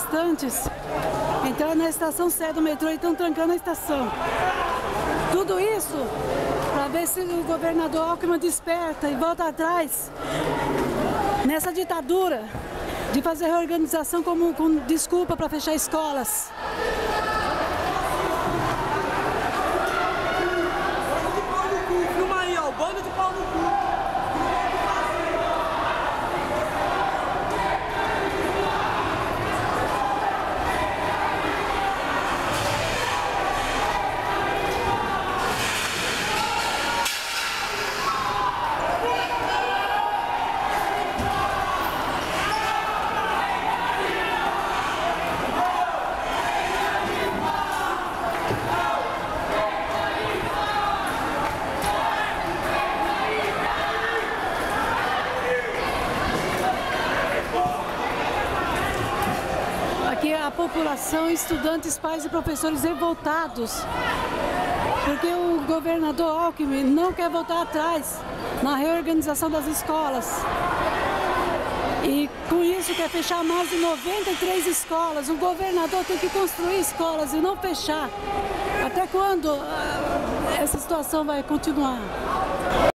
manifestantes entraram na estação C do metrô e estão trancando a estação. Tudo isso para ver se o governador Alckmin desperta e volta atrás nessa ditadura de fazer reorganização com desculpa para fechar escolas. Filma aí, ó, o bando de pau no cu. Aqui a população, estudantes, pais e professores revoltados, porque o governador Alckmin não quer voltar atrás na reorganização das escolas. E com isso quer fechar mais de 93 escolas. O governador tem que construir escolas e não fechar. Até quando essa situação vai continuar?